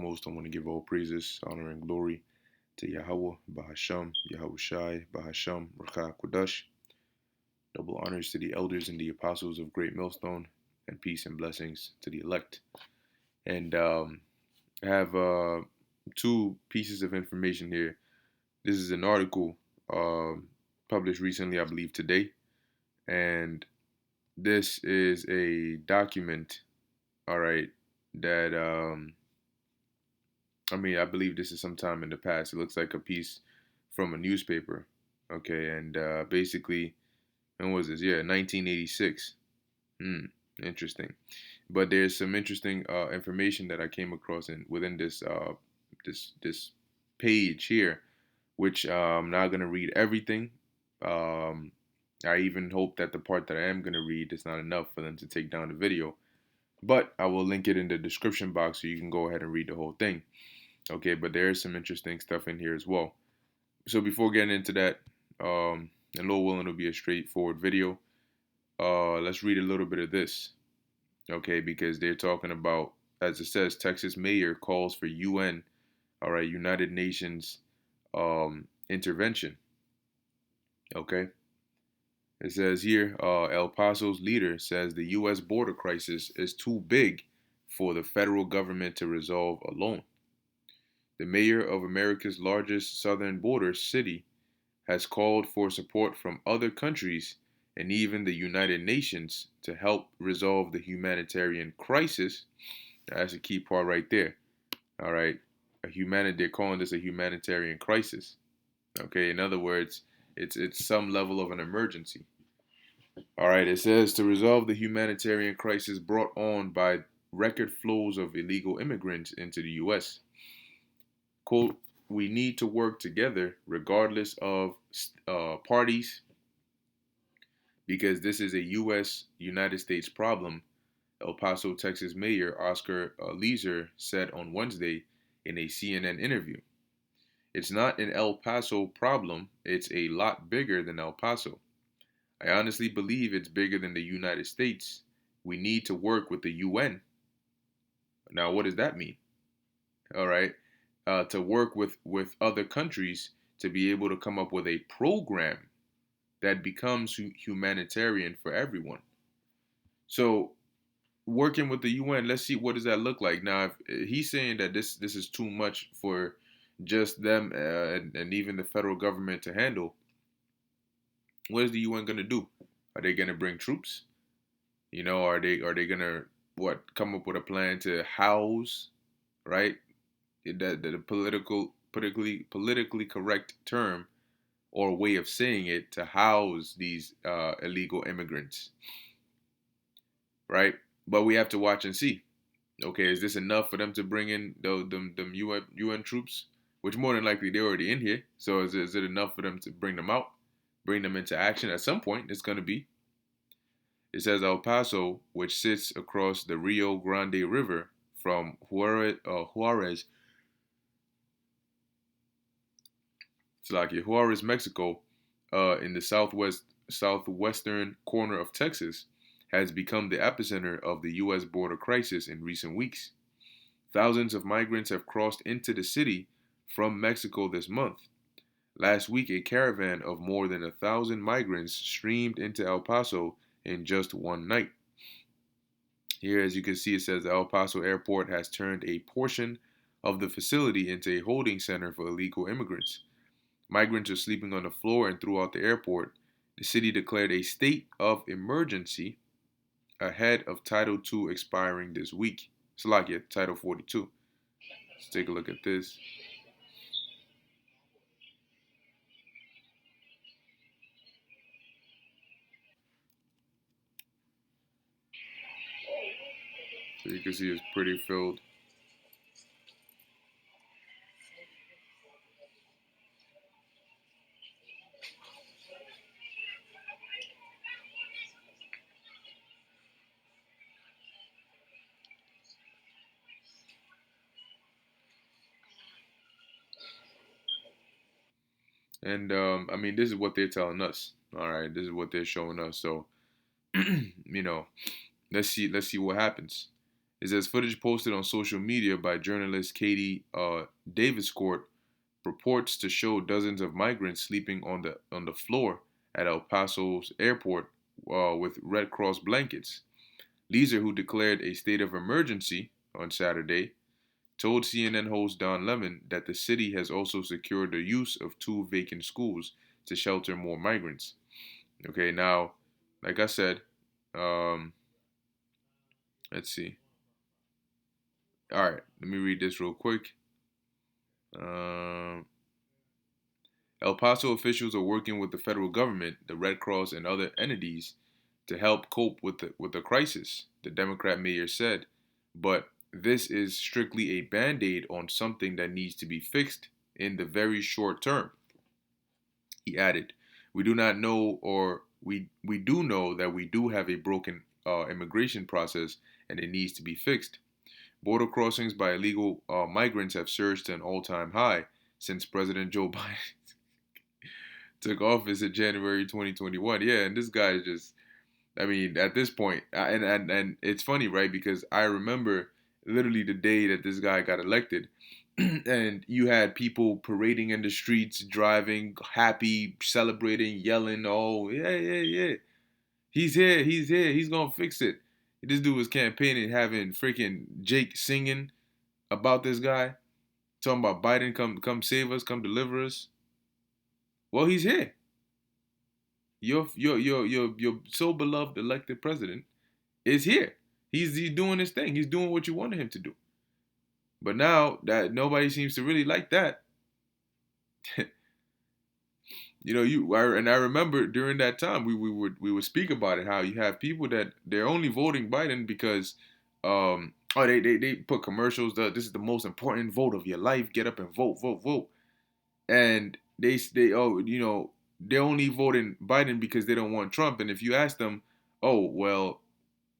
most, I want to give all praises, honor, and glory to Yahweh, Bahasham, Yahweh Shai, Bahasham, Rakha Kodash. Double honors to the elders and the apostles of Great Millstone, and peace and blessings to the elect. And I have two pieces of information here. This is an article published recently, I believe today, and this is a document, all right, that I believe this is sometime in the past. It looks like a piece from a newspaper. Okay, and basically, when was this? Yeah, 1986. Hmm, interesting. But there's some interesting information that I came across within this page here, which I'm not gonna read everything. Um, I even hope that the part that I am gonna read is not enough for them to take down the video. But I will link it in the description box so you can go ahead and read the whole thing. Okay, but there is some interesting stuff in here as well. So before getting into that, and Lord willing, it'll be a straightforward video. Let's read a little bit of this. Okay, because they're talking about, as it says, Texas mayor calls for UN, all right, United Nations intervention. Okay, it says here, El Paso's leader says the U.S. border crisis is too big for the federal government to resolve alone. The mayor of America's largest southern border city has called for support from other countries and even the United Nations to help resolve the humanitarian crisis. That's a key part right there. All right. They're calling this a humanitarian crisis. Okay, in other words, it's some level of an emergency. All right, it says to resolve the humanitarian crisis brought on by record flows of illegal immigrants into the US. Quote, we need to work together regardless of parties because this is a U.S. United States problem, El Paso, Texas Mayor Oscar Leeser said on Wednesday in a CNN interview. It's not an El Paso problem, it's a lot bigger than El Paso. I honestly believe it's bigger than the United States. We need to work with the UN. Now, what does that mean? All right. To work with other countries to be able to come up with a program that becomes humanitarian for everyone. So working with the UN, let's see what does that look like. Now, if he's saying that this is too much for just them and even the federal government to handle, what is the UN going to do? Are they going to bring troops? Are they going to what come up with a plan to house, right? The politically correct term or way of saying it, to house these illegal immigrants, right? But we have to watch and see. Okay, is this enough for them to bring in them UN troops? Which more than likely they're already in here. So is it enough for them to bring them out, bring them into action? At some point, it's going to be. It says El Paso, which sits across the Rio Grande River from Juarez, Juarez, Mexico, in the southwestern corner of Texas, has become the epicenter of the U.S. border crisis in recent weeks. Thousands of migrants have crossed into the city from Mexico this month. Last week, a caravan of more than 1,000 migrants streamed into El Paso in just one night. Here, as you can see, it says the El Paso airport has turned a portion of the facility into a holding center for illegal immigrants. Migrants are sleeping on the floor and throughout the airport. The city declared a state of emergency ahead of Title II expiring this week. Salakia, Title 42. Let's take a look at this. So you can see it's pretty filled. And this is what they're telling us. All right, this is what they're showing us. So, let's see what happens. It says footage posted on social media by journalist Katie Daviscourt purports to show dozens of migrants sleeping on the floor at El Paso's airport with Red Cross blankets. Leeser, who declared a state of emergency on Saturday, told CNN host Don Lemon that the city has also secured the use of two vacant schools to shelter more migrants. Okay, now, like I said, um, let's see. All right, let me read this real quick. Um, El Paso officials are working with the federal government, the Red Cross, and other entities to help cope with the crisis, the Democrat mayor said. But this is strictly a band aid on something that needs to be fixed in the very short term. He added, "We do not know, or we do know that we do have a broken immigration process and it needs to be fixed. Border crossings by illegal migrants have surged to an all time high since President Joe Biden took office in January 2021. Yeah, and this guy is just, I mean, at this point, and it's funny, right? Because I remember literally the day that this guy got elected, and you had people parading in the streets, driving, happy, celebrating, yelling, "Oh, yeah, yeah, yeah. He's here, he's gonna fix it." This dude was campaigning, having freaking Jake singing about this guy, talking about Biden, come save us, come deliver us. Well, he's here. Your so beloved elected president is here. He's doing his thing. He's doing what you wanted him to do. But now that nobody seems to really like that, and I remember during that time we would speak about it, how you have people that they're only voting Biden because they put commercials that this is the most important vote of your life. Get up and vote, vote, vote. And they're only voting Biden because they don't want Trump. And if you ask them, oh well,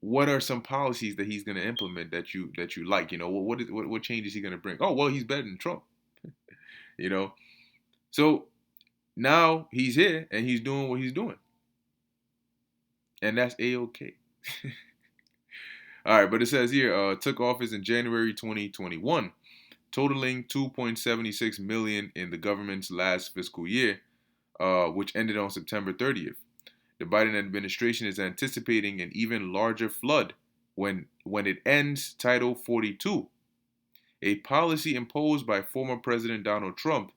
what are some policies that he's going to implement that you like? What change is he going to bring? Oh well, he's better than Trump. You know, so now he's here and he's doing what he's doing, and that's a-okay. All right, but it says here, took office in January 2021, totaling 2.76 million in the government's last fiscal year, which ended on September 30th. The Biden administration is anticipating an even larger flood when it ends Title 42, a policy imposed by former President Donald Trump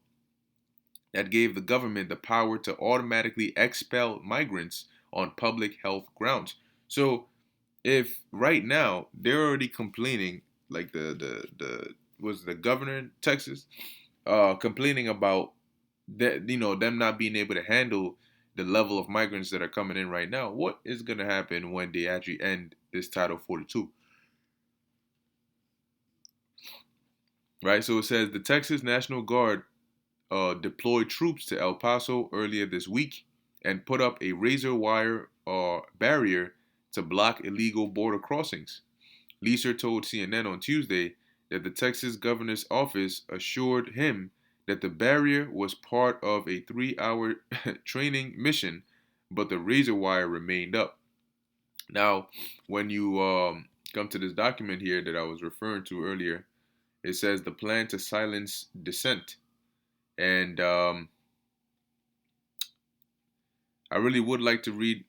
that gave the government the power to automatically expel migrants on public health grounds. So if right now they're already complaining, like the was the governor in Texas, complaining about that, them not being able to handle the level of migrants that are coming in right now. What is going to happen when they actually end this Title 42? Right. So it says the Texas National Guard deployed troops to El Paso earlier this week and put up a razor wire barrier to block illegal border crossings. Leeser told CNN on Tuesday that the Texas governor's office assured him that the barrier was part of a 3-hour training mission, but the razor wire remained up. Now, when you come to this document here that I was referring to earlier, it says the plan to silence dissent. And I really would like to read,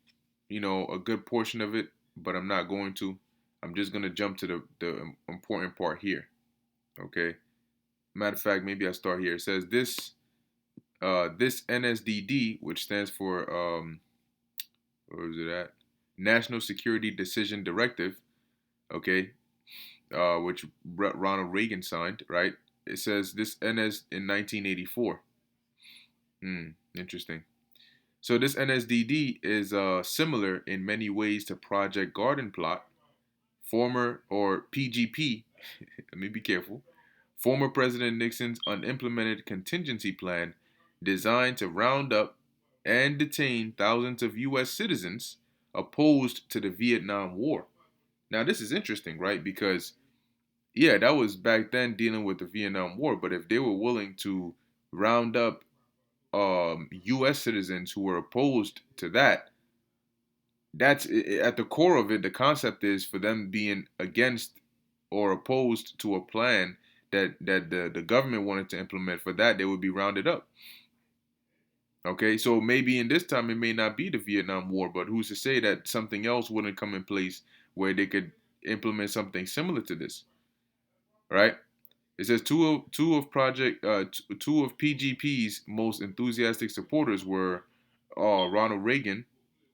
a good portion of it, but I'm not going to. I'm just going to jump to the important part here. Okay. Matter of fact, maybe I start here. It says this NSDD, which stands for where is it at? National Security Decision Directive. Okay, which Ronald Reagan signed. Right. It says this NS in 1984. Interesting. So this NSDD is similar in many ways to Project Garden Plot, former or PGP. Let me be careful. Former President Nixon's unimplemented contingency plan designed to round up and detain thousands of U.S. citizens opposed to the Vietnam War. Now, this is interesting, right? Because, yeah, that was back then dealing with the Vietnam War, but if they were willing to round up U.S. citizens who were opposed to that, that's at the core of it. The concept is for them being against or opposed to a plan that the government wanted to implement, for that they would be rounded up. Okay, so maybe in this time it may not be the Vietnam War, but who's to say that something else wouldn't come in place where they could implement something similar to this, right? It says two of PGP's most enthusiastic supporters were Ronald Reagan,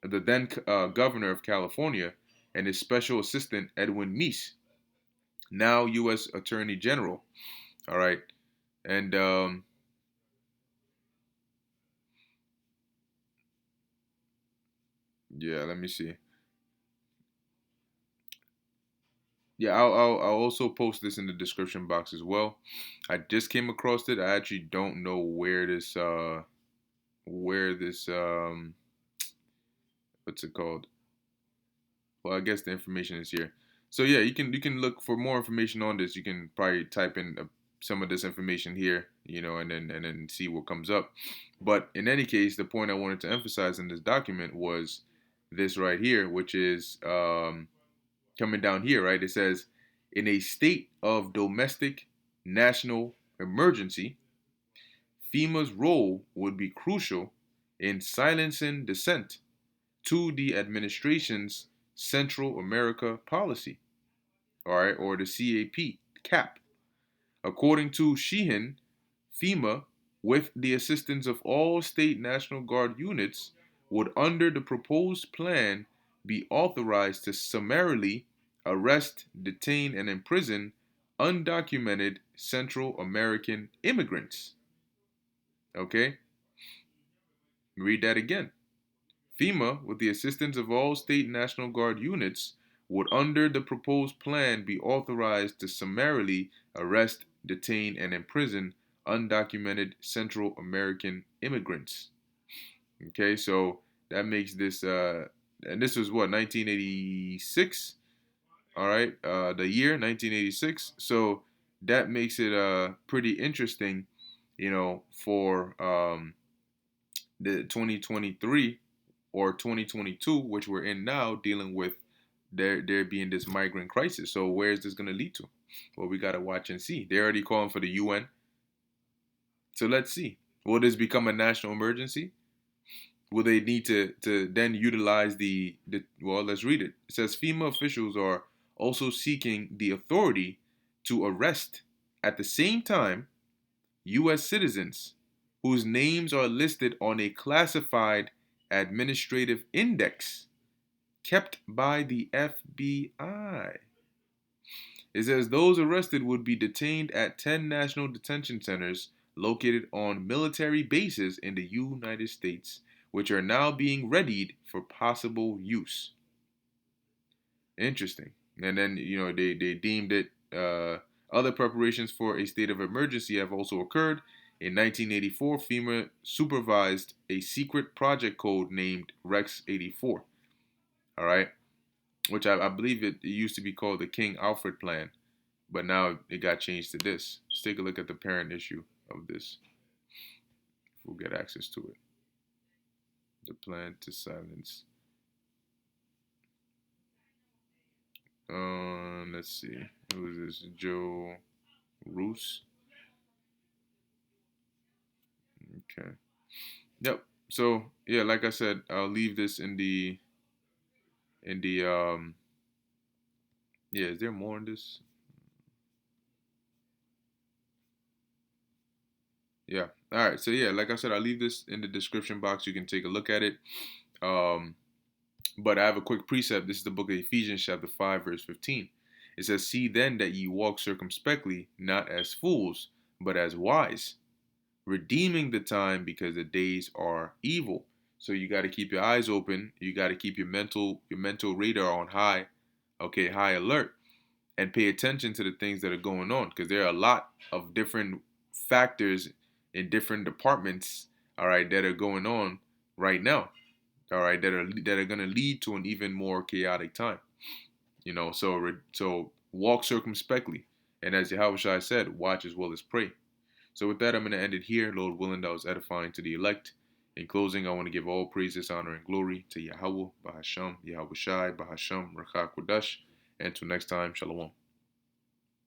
the then governor of California, and his special assistant Edwin Meese, now U.S. Attorney General. All right, and yeah, let me see. Yeah, I'll also post this in the description box as well. I just came across it. I actually don't know where this what's it called? Well, I guess the information is here. So yeah, you can look for more information on this. You can probably type in some of this information here, and then see what comes up. But in any case, the point I wanted to emphasize in this document was this right here, which is coming down here, right? It says, in a state of domestic national emergency, FEMA's role would be crucial in silencing dissent to the administration's Central America policy, all right, or the CAP. According to Sheehan, FEMA, with the assistance of all state National Guard units, would, under the proposed plan, be authorized to summarily arrest, detain, and imprison undocumented Central American immigrants. Okay? Read that again. FEMA, with the assistance of all state National Guard units, would, under the proposed plan, be authorized to summarily arrest, detain, and imprison undocumented Central American immigrants. Okay, so that makes this, and this was what, 1986? All right, the year 1986. So that makes it pretty interesting, for the 2023 or 2022, which we're in now, dealing with there being this migrant crisis. So where is this going to lead to? Well, we got to watch and see. They're already calling for the UN. So let's see. Will this become a national emergency? Will they need to then utilize well, let's read it. It says FEMA officials are also seeking the authority to arrest at the same time U.S. citizens whose names are listed on a classified administrative index kept by the FBI. It says those arrested would be detained at 10 national detention centers located on military bases in the United States, which are now being readied for possible use. Interesting. And then, they deemed it, other preparations for a state of emergency have also occurred. In 1984, FEMA supervised a secret project code named Rex 84. All right, which I believe it used to be called the King Alfred Plan, but now it got changed to this. Let's take a look at the parent issue of this. We'll get access to it. The plan to silence. Let's see. Who is this? Joe Roos. Okay. Yep. So yeah, like I said, I'll leave this in the. Yeah, is there more in this? Yeah. All right. So yeah, like I said, I'll leave this in the description box. You can take a look at it. Um, but I have a quick precept. This is the book of Ephesians, chapter 5, verse 15. It says, "See then that ye walk circumspectly, not as fools, but as wise, redeeming the time, because the days are evil." So you got to keep your eyes open. You got to keep your mental radar on high, okay, high alert, and pay attention to the things that are going on, because there are a lot of different factors in different departments, all right, that are going on right now, all right, that are going to lead to an even more chaotic time. So walk circumspectly, and as Yahushua said, watch as well as pray. So with that, I'm going to end it here. Lord willing, that was edifying to the elect. In closing, I want to give all praises, honor, and glory to Yahweh, Bahasham, Yahweh Shai, Bahasham, Rakha Kodash. And until next time, Shalom.